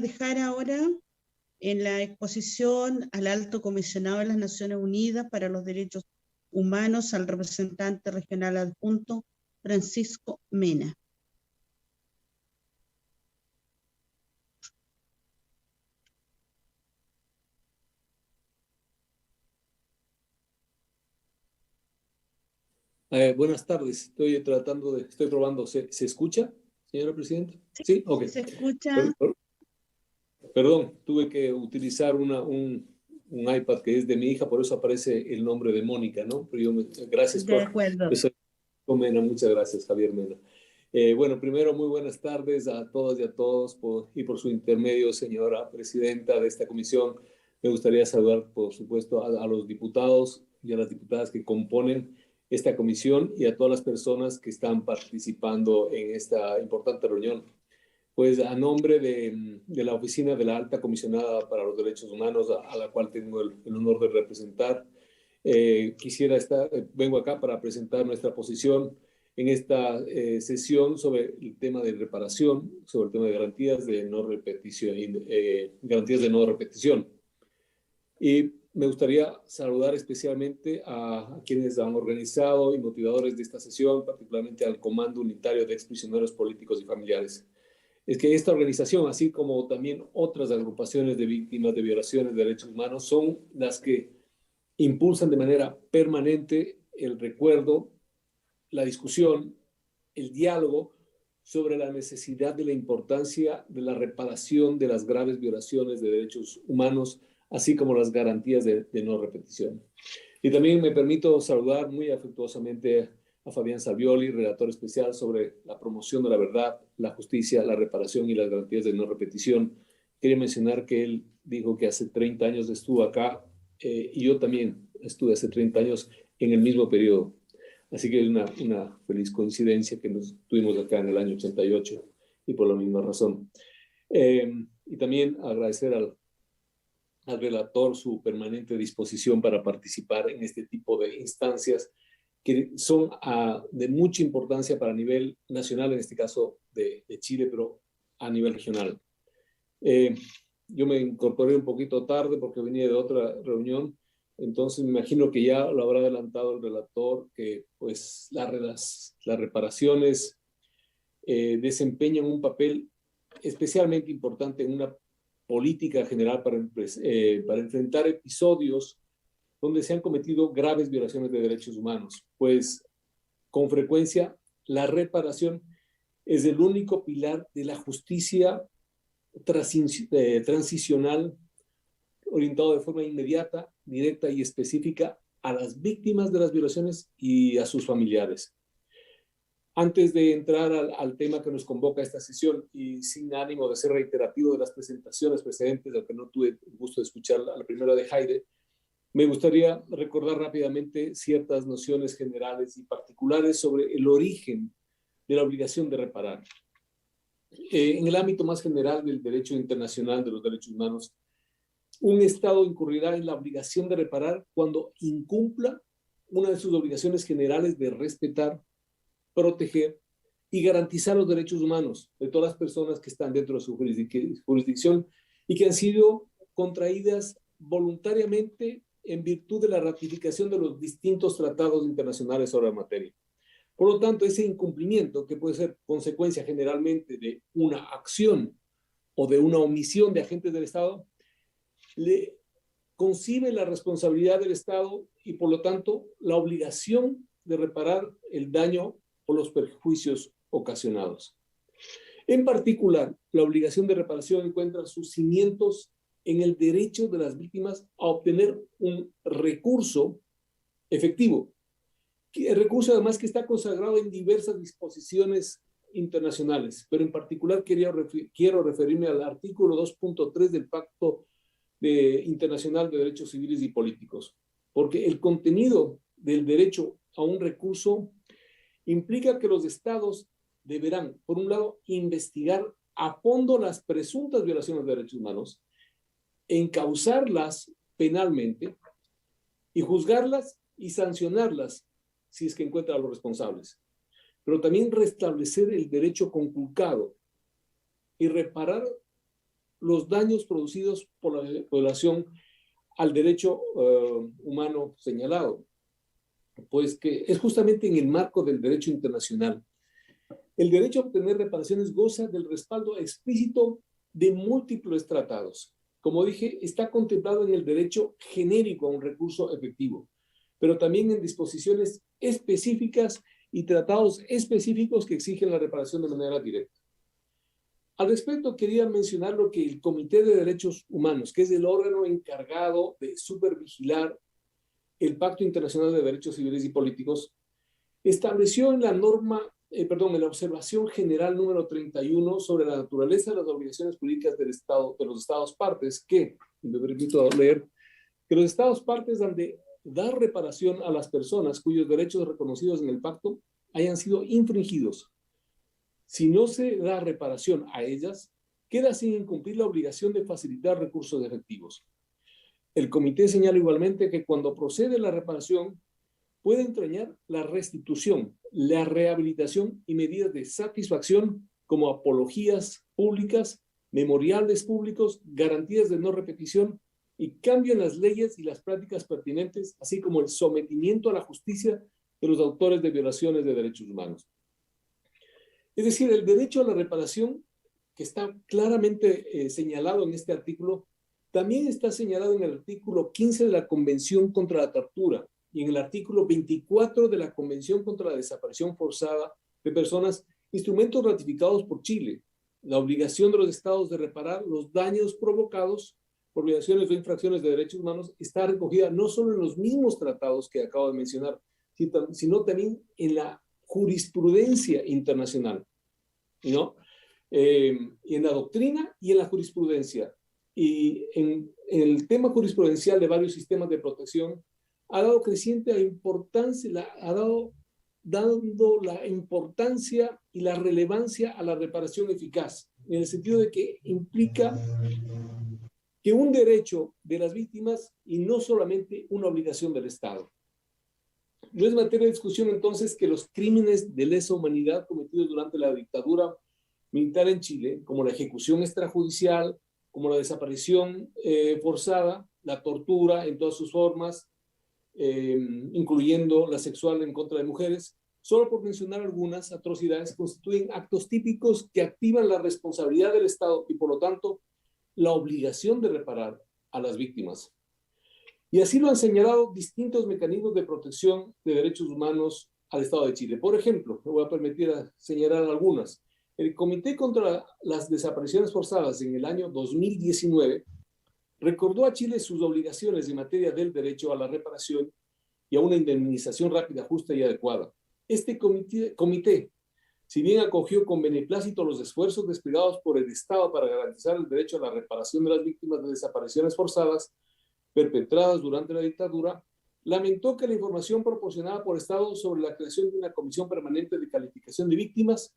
dejar ahora en la exposición al Alto Comisionado de las Naciones Unidas para los Derechos Humanos, al representante regional adjunto Francisco Mena. Buenas tardes, estoy probando. ¿Se escucha, señora Presidenta? Sí, ok. Se escucha. Perdón, tuve que utilizar un iPad que es de mi hija, por eso aparece el nombre de Mónica, ¿no? Pero gracias De acuerdo. Mena, muchas gracias, Javier Mena. Bueno, primero, muy buenas tardes a todas y a todos y por su intermedio, señora Presidenta de esta comisión. Me gustaría saludar, por supuesto, a los diputados y a las diputadas que componen esta comisión y a todas las personas que están participando en esta importante reunión. Pues a nombre de la Oficina de la Alta Comisionada para los Derechos Humanos, a la cual tengo el honor de representar, vengo acá para presentar nuestra posición en esta sesión sobre el tema de reparación, sobre el tema de garantías de no repetición. Y me gustaría saludar especialmente a quienes han organizado y motivadores de esta sesión, particularmente al Comando Unitario de Exprisioneros Políticos y Familiares. Es que esta organización, así como también otras agrupaciones de víctimas de violaciones de derechos humanos, son las que impulsan de manera permanente el recuerdo, la discusión, el diálogo sobre la necesidad de la importancia de la reparación de las graves violaciones de derechos humanos, así como las garantías de no repetición. Y también me permito saludar muy afectuosamente a Fabián Savioli, relator especial sobre la promoción de la verdad, la justicia, la reparación y las garantías de no repetición. Quería mencionar que él dijo que hace 30 años estuvo acá y yo también estuve hace 30 años en el mismo periodo. Así que es una feliz coincidencia que nos tuvimos acá en el año 88 y por la misma razón. Y también agradecer al relator su permanente disposición para participar en este tipo de instancias que son de mucha importancia para nivel nacional, en este caso de Chile, pero a nivel regional. Yo me incorporé un poquito tarde porque venía de otra reunión, entonces me imagino que ya lo habrá adelantado el relator, que pues las reparaciones desempeñan un papel especialmente importante en una política general para enfrentar episodios donde se han cometido graves violaciones de derechos humanos, pues con frecuencia la reparación es el único pilar de la justicia transicional orientado de forma inmediata, directa y específica a las víctimas de las violaciones y a sus familiares. Antes de entrar al tema que nos convoca a esta sesión y sin ánimo de ser reiterativo de las presentaciones precedentes, aunque no tuve el gusto de escuchar la primera de Jaide, me gustaría recordar rápidamente ciertas nociones generales y particulares sobre el origen de la obligación de reparar. En el ámbito más general del derecho internacional de los derechos humanos, un Estado incurrirá en la obligación de reparar cuando incumpla una de sus obligaciones generales de respetar, proteger y garantizar los derechos humanos de todas las personas que están dentro de su jurisdicción y que han sido contraídas voluntariamente en virtud de la ratificación de los distintos tratados internacionales sobre la materia. Por lo tanto, ese incumplimiento, que puede ser consecuencia generalmente de una acción o de una omisión de agentes del Estado, le concibe la responsabilidad del Estado y, por lo tanto, la obligación de reparar el daño o los perjuicios ocasionados. En particular, la obligación de reparación encuentra sus cimientos en el derecho de las víctimas a obtener un recurso efectivo. El recurso además que está consagrado en diversas disposiciones internacionales, pero en particular quiero referirme al artículo 2.3 del Pacto Internacional de Derechos Civiles y Políticos, porque el contenido del derecho a un recurso implica que los estados deberán, por un lado, investigar a fondo las presuntas violaciones de derechos humanos, encauzarlas penalmente y juzgarlas y sancionarlas si es que encuentran a los responsables, pero también restablecer el derecho conculcado y reparar los daños producidos por la violación al derecho humano señalado, pues que es justamente en el marco del derecho internacional. El derecho a obtener reparaciones goza del respaldo explícito de múltiples tratados. Como dije, está contemplado en el derecho genérico a un recurso efectivo, pero también en disposiciones específicas y tratados específicos que exigen la reparación de manera directa. Al respecto, quería mencionar lo que el Comité de Derechos Humanos, que es el órgano encargado de supervigilar el Pacto Internacional de Derechos Civiles y Políticos, estableció en la en la observación general número 31 sobre la naturaleza de las obligaciones jurídicas del Estado, de los Estados partes, que, y me permito leer, que los Estados partes han de dar reparación a las personas cuyos derechos reconocidos en el pacto hayan sido infringidos. Si no se da reparación a ellas, queda sin incumplir la obligación de facilitar recursos efectivos. El comité señala igualmente que cuando procede la reparación, puede entrañar la restitución, la rehabilitación y medidas de satisfacción como apologías públicas, memoriales públicos, garantías de no repetición y cambio en las leyes y las prácticas pertinentes, así como el sometimiento a la justicia de los autores de violaciones de derechos humanos. Es decir, el derecho a la reparación, que está claramente señalado en este artículo, también está señalado en el artículo 15 de la Convención contra la Tortura y en el artículo 24 de la Convención contra la Desaparición Forzada de Personas, instrumentos ratificados por Chile. La obligación de los estados de reparar los daños provocados por violaciones o infracciones de derechos humanos está recogida no solo en los mismos tratados que acabo de mencionar, sino también en la jurisprudencia internacional, ¿no? Y en la doctrina y en la jurisprudencia. Y en el tema jurisprudencial de varios sistemas de protección ha dado creciente importancia, dando la importancia y la relevancia a la reparación eficaz, en el sentido de que implica que un derecho de las víctimas y no solamente una obligación del Estado. No es materia de discusión entonces que los crímenes de lesa humanidad cometidos durante la dictadura militar en Chile, como la ejecución extrajudicial, como la desaparición forzada, la tortura en todas sus formas, incluyendo la sexual en contra de mujeres, solo por mencionar algunas atrocidades, constituyen actos típicos que activan la responsabilidad del Estado y, por lo tanto, la obligación de reparar a las víctimas. Y así lo han señalado distintos mecanismos de protección de derechos humanos al Estado de Chile. Por ejemplo, me voy a permitir señalar algunas. El Comité contra las Desapariciones Forzadas en el año 2019 recordó a Chile sus obligaciones en materia del derecho a la reparación y a una indemnización rápida, justa y adecuada. Este comité, si bien acogió con beneplácito los esfuerzos desplegados por el Estado para garantizar el derecho a la reparación de las víctimas de desapariciones forzadas perpetradas durante la dictadura, lamentó que la información proporcionada por el Estado sobre la creación de una comisión permanente de calificación de víctimas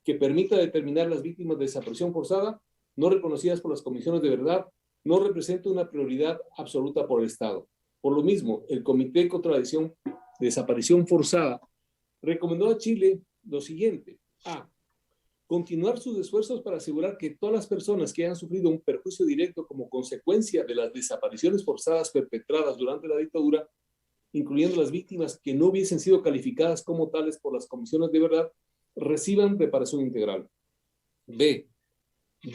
que permita determinar las víctimas de desaparición forzada no reconocidas por las comisiones de verdad no representa una prioridad absoluta por el Estado. Por lo mismo, el Comité contra la Desaparición Forzada recomendó a Chile lo siguiente: a. Continuar sus esfuerzos para asegurar que todas las personas que hayan sufrido un perjuicio directo como consecuencia de las desapariciones forzadas perpetradas durante la dictadura, incluyendo las víctimas que no hubiesen sido calificadas como tales por las comisiones de verdad, reciban reparación integral. B.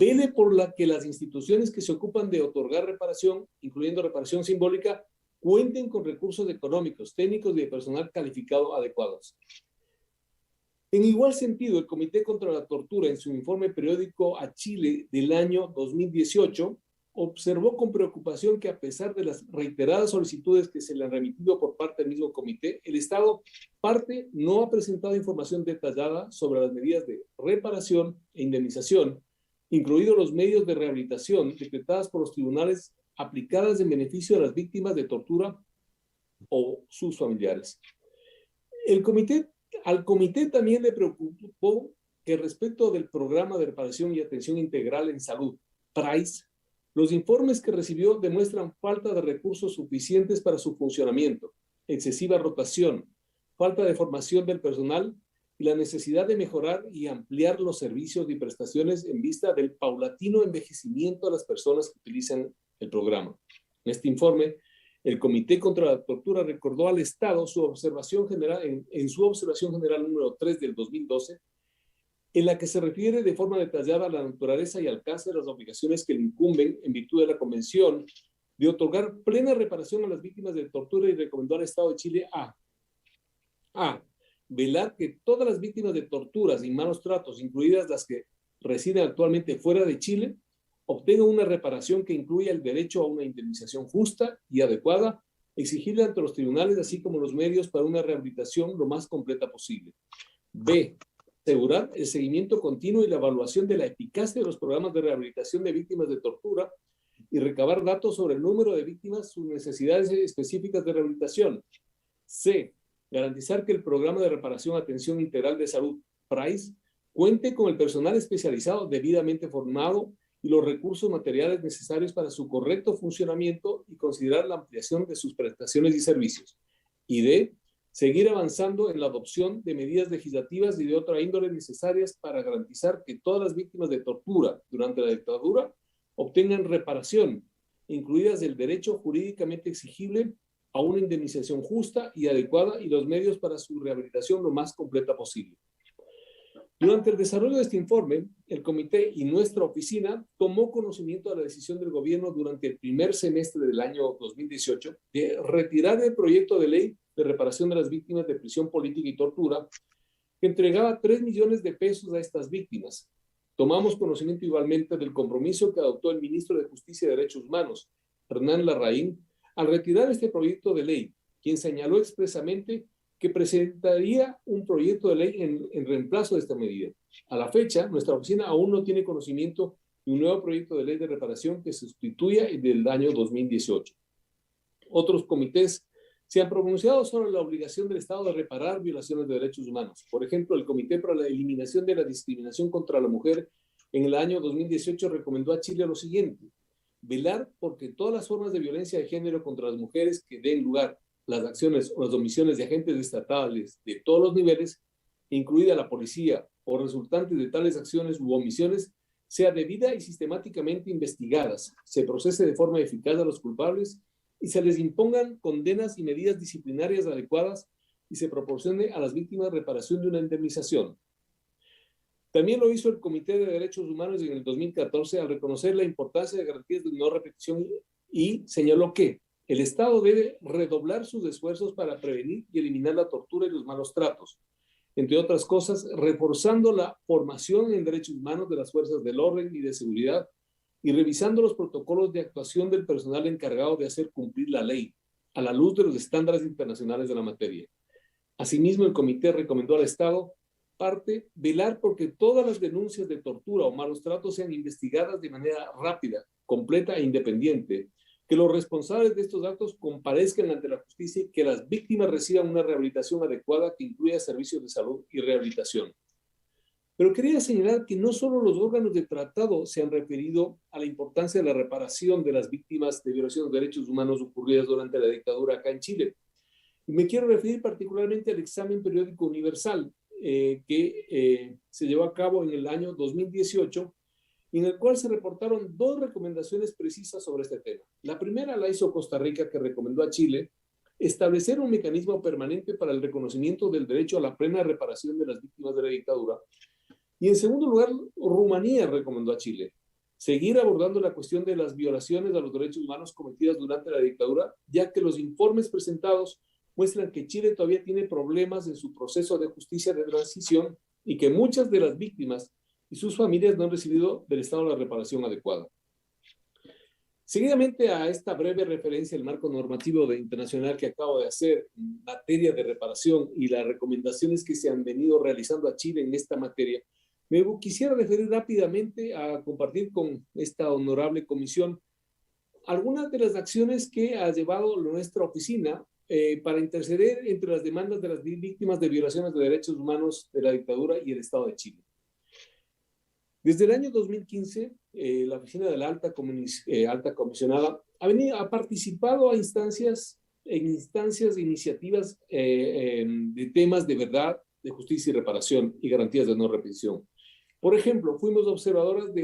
Vele por la que las instituciones que se ocupan de otorgar reparación, incluyendo reparación simbólica, cuenten con recursos económicos, técnicos y de personal calificado adecuados. En igual sentido, el Comité contra la Tortura, en su informe periódico a Chile del año 2018, observó con preocupación que a pesar de las reiteradas solicitudes que se le han remitido por parte del mismo comité, el Estado parte no ha presentado información detallada sobre las medidas de reparación e indemnización, incluidos los medios de rehabilitación decretadas por los tribunales aplicadas en beneficio de las víctimas de tortura o sus familiares. Al comité también le preocupó que respecto del programa de reparación y atención integral en salud, PRAIS, los informes que recibió demuestran falta de recursos suficientes para su funcionamiento, excesiva rotación, falta de formación del personal y la necesidad de mejorar y ampliar los servicios y prestaciones en vista del paulatino envejecimiento de las personas que utilizan el programa. En este informe, el Comité contra la Tortura recordó al Estado su observación general, en su observación general número 3 del 2012, en la que se refiere de forma detallada a la naturaleza y alcance de las obligaciones que le incumben en virtud de la Convención de otorgar plena reparación a las víctimas de tortura, y recomendó al Estado de Chile a velar que todas las víctimas de torturas y malos tratos, incluidas las que residen actualmente fuera de Chile, obtengan una reparación que incluya el derecho a una indemnización justa y adecuada, exigible ante los tribunales, así como los medios para una rehabilitación lo más completa posible. B. Asegurar el seguimiento continuo y la evaluación de la eficacia de los programas de rehabilitación de víctimas de tortura y recabar datos sobre el número de víctimas, sus necesidades específicas de rehabilitación. C. Garantizar que el programa de reparación atención integral de salud, PRAIS, cuente con el personal especializado debidamente formado y los recursos materiales necesarios para su correcto funcionamiento, y considerar la ampliación de sus prestaciones y servicios. Y D. Seguir avanzando en la adopción de medidas legislativas y de otra índole necesarias para garantizar que todas las víctimas de tortura durante la dictadura obtengan reparación, incluidas el derecho jurídicamente exigible a una indemnización justa y adecuada y los medios para su rehabilitación lo más completa posible. Durante el desarrollo de este informe, el comité y nuestra oficina tomó conocimiento de la decisión del gobierno durante el primer semestre del año 2018 de retirar el proyecto de ley de reparación de las víctimas de prisión política y tortura, que entregaba 3 millones de pesos a estas víctimas. Tomamos conocimiento igualmente del compromiso que adoptó el ministro de Justicia y Derechos Humanos, Hernán Larraín, al retirar este proyecto de ley, quien señaló expresamente que presentaría un proyecto de ley en reemplazo de esta medida. A la fecha, nuestra oficina aún no tiene conocimiento de un nuevo proyecto de ley de reparación que sustituya el del año 2018. Otros comités se han pronunciado sobre la obligación del Estado de reparar violaciones de derechos humanos. Por ejemplo, el Comité para la Eliminación de la Discriminación contra la Mujer en el año 2018 recomendó a Chile lo siguiente: velar porque todas las formas de violencia de género contra las mujeres que den lugar las acciones o las omisiones de agentes estatales de todos los niveles, incluida la policía, o resultantes de tales acciones u omisiones, sea debida y sistemáticamente investigadas, se procese de forma eficaz a los culpables y se les impongan condenas y medidas disciplinarias adecuadas, y se proporcione a las víctimas reparación de una indemnización. También lo hizo el Comité de Derechos Humanos en el 2014 al reconocer la importancia de garantías de no repetición, y señaló que el Estado debe redoblar sus esfuerzos para prevenir y eliminar la tortura y los malos tratos, entre otras cosas, reforzando la formación en derechos humanos de las fuerzas del orden y de seguridad, y revisando los protocolos de actuación del personal encargado de hacer cumplir la ley, a la luz de los estándares internacionales de la materia. Asimismo, el comité recomendó al Estado, parte, velar porque todas las denuncias de tortura o malos tratos sean investigadas de manera rápida, completa e independiente, que los responsables de estos actos comparezcan ante la justicia y que las víctimas reciban una rehabilitación adecuada que incluya servicios de salud y rehabilitación. Pero quería señalar que no solo los órganos de tratado se han referido a la importancia de la reparación de las víctimas de violaciones de derechos humanos ocurridas durante la dictadura acá en Chile. Y me quiero referir particularmente al examen periódico universal que se llevó a cabo en el año 2018, en el cual se reportaron 2 recomendaciones precisas sobre este tema. La primera la hizo Costa Rica, que recomendó a Chile establecer un mecanismo permanente para el reconocimiento del derecho a la plena reparación de las víctimas de la dictadura. Y en segundo lugar, Rumanía recomendó a Chile seguir abordando la cuestión de las violaciones a los derechos humanos cometidas durante la dictadura, ya que los informes presentados muestran que Chile todavía tiene problemas en su proceso de justicia de transición y que muchas de las víctimas y sus familias no han recibido del Estado la reparación adecuada. Seguidamente a esta breve referencia al marco normativo internacional que acabo de hacer en materia de reparación y las recomendaciones que se han venido realizando a Chile en esta materia, me quisiera referir rápidamente a compartir con esta honorable comisión algunas de las acciones que ha llevado nuestra oficina para interceder entre las demandas de las víctimas de violaciones de derechos humanos de la dictadura y el Estado de Chile. Desde el año 2015, la oficina de la alta comisionada ha participado en instancias de iniciativas de temas de verdad, de justicia y reparación y garantías de no repetición. Por ejemplo, fuimos observadores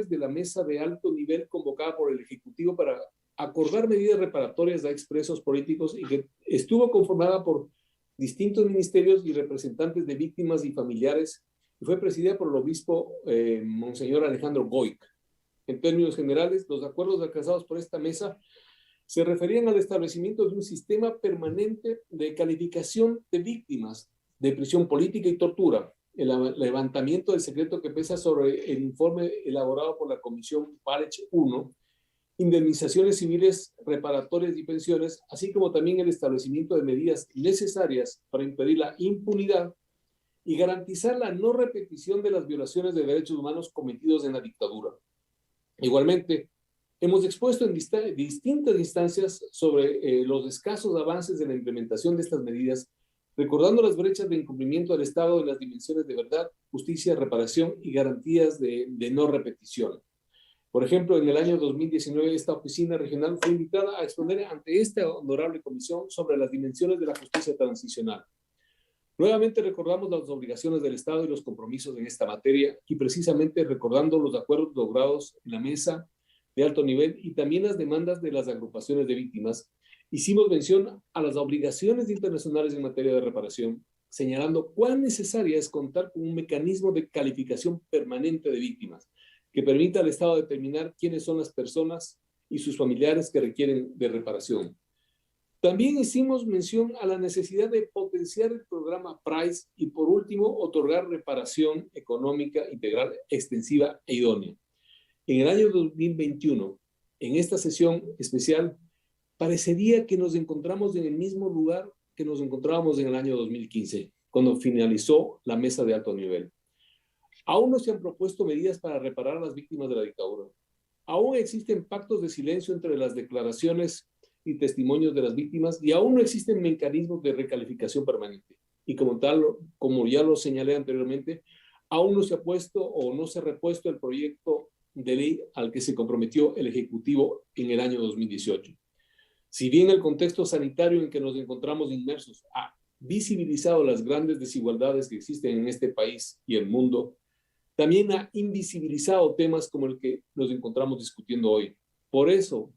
de la mesa de alto nivel convocada por el Ejecutivo para acordar medidas reparatorias a expresos políticos y que estuvo conformada por distintos ministerios y representantes de víctimas y familiares, y fue presidida por el obispo Monseñor Alejandro Goic. En términos generales, los acuerdos alcanzados por esta mesa se referían al establecimiento de un sistema permanente de calificación de víctimas de prisión política y tortura, el levantamiento del secreto que pesa sobre el informe elaborado por la Comisión Parech 1, indemnizaciones civiles, reparatorias y pensiones, así como también el establecimiento de medidas necesarias para impedir la impunidad y garantizar la no repetición de las violaciones de derechos humanos cometidos en la dictadura. Igualmente, hemos expuesto en distintas instancias sobre los escasos avances de la implementación de estas medidas, recordando las brechas de incumplimiento del Estado en las dimensiones de verdad, justicia, reparación y garantías de no repetición. Por ejemplo, en el año 2019, esta oficina regional fue invitada a exponer ante esta honorable comisión sobre las dimensiones de la justicia transicional. Nuevamente recordamos las obligaciones del Estado y los compromisos en esta materia y precisamente recordando los acuerdos logrados en la mesa de alto nivel y también las demandas de las agrupaciones de víctimas, hicimos mención a las obligaciones internacionales en materia de reparación, señalando cuán necesaria es contar con un mecanismo de calificación permanente de víctimas que permita al Estado determinar quiénes son las personas y sus familiares que requieren de reparación. También hicimos mención a la necesidad de potenciar el programa PRICE y, por último, otorgar reparación económica integral, extensiva e idónea. En el año 2021, en esta sesión especial, parecería que nos encontramos en el mismo lugar que nos encontrábamos en el año 2015, cuando finalizó la mesa de alto nivel. Aún no se han propuesto medidas para reparar a las víctimas de la dictadura. Aún existen pactos de silencio entre las declaraciones y testimonios de las víctimas y aún no existen mecanismos de recalificación permanente. Y como tal, como ya lo señalé anteriormente, aún no se ha puesto o no se ha repuesto el proyecto de ley al que se comprometió el Ejecutivo en el año 2018. Si bien el contexto sanitario en que nos encontramos inmersos ha visibilizado las grandes desigualdades que existen en este país y el mundo, también ha invisibilizado temas como el que nos encontramos discutiendo hoy. Por eso,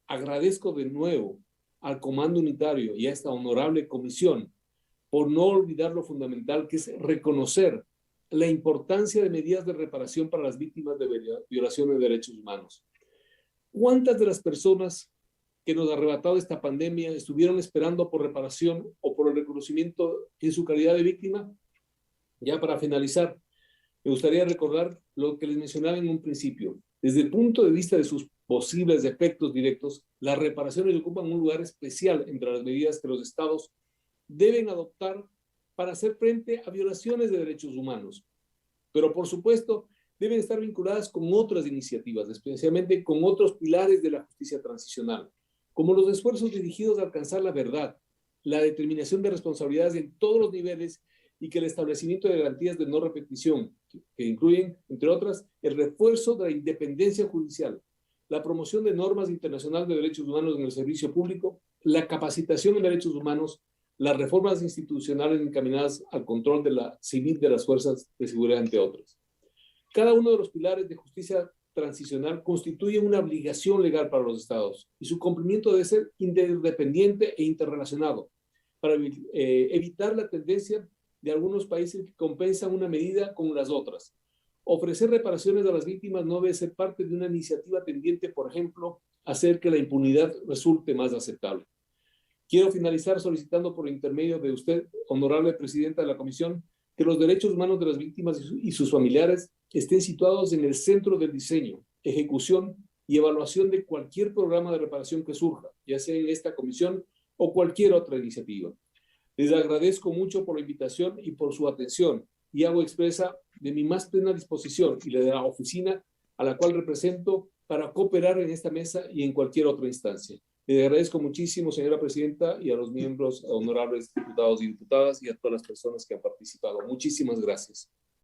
agradezco de nuevo al Comando Unitario y a esta honorable comisión por no olvidar lo fundamental que es reconocer la importancia de medidas de reparación para las víctimas de violación de derechos humanos. ¿Cuántas de las personas que nos ha arrebatado esta pandemia estuvieron esperando por reparación o por el reconocimiento en su calidad de víctima? Ya para finalizar, me gustaría recordar lo que les mencionaba en un principio. Desde el punto de vista de sus posibles efectos directos, las reparaciones ocupan un lugar especial entre las medidas que los estados deben adoptar para hacer frente a violaciones de derechos humanos. Pero, por supuesto, deben estar vinculadas con otras iniciativas, especialmente con otros pilares de la justicia transicional, como los esfuerzos dirigidos a alcanzar la verdad, la determinación de responsabilidades en todos los niveles y que el establecimiento de garantías de no repetición, que incluyen, entre otras, el refuerzo de la independencia judicial, la promoción de normas internacionales de derechos humanos en el servicio público, la capacitación en derechos humanos, las reformas institucionales encaminadas al control de la civil de las fuerzas de seguridad, entre otras. Cada uno de los pilares de justicia transicional constituye una obligación legal para los estados y su cumplimiento debe ser interdependiente e interrelacionado para evitar la tendencia de algunos países que compensan una medida con las otras. Ofrecer reparaciones a las víctimas no debe ser parte de una iniciativa tendiente, por ejemplo, a hacer que la impunidad resulte más aceptable. Quiero finalizar solicitando por intermedio de usted, honorable presidenta de la Comisión, que los derechos humanos de las víctimas y sus familiares estén situados en el centro del diseño, ejecución y evaluación de cualquier programa de reparación que surja, ya sea en esta comisión o cualquier otra iniciativa. Les agradezco mucho por la invitación y por su atención y hago expresa de mi más plena disposición y la de la oficina a la cual represento para cooperar en esta mesa y en cualquier otra instancia. Le agradezco muchísimo, señora presidenta, y a los miembros, honorables diputados y diputadas, y a todas las personas que han participado. Muchísimas gracias.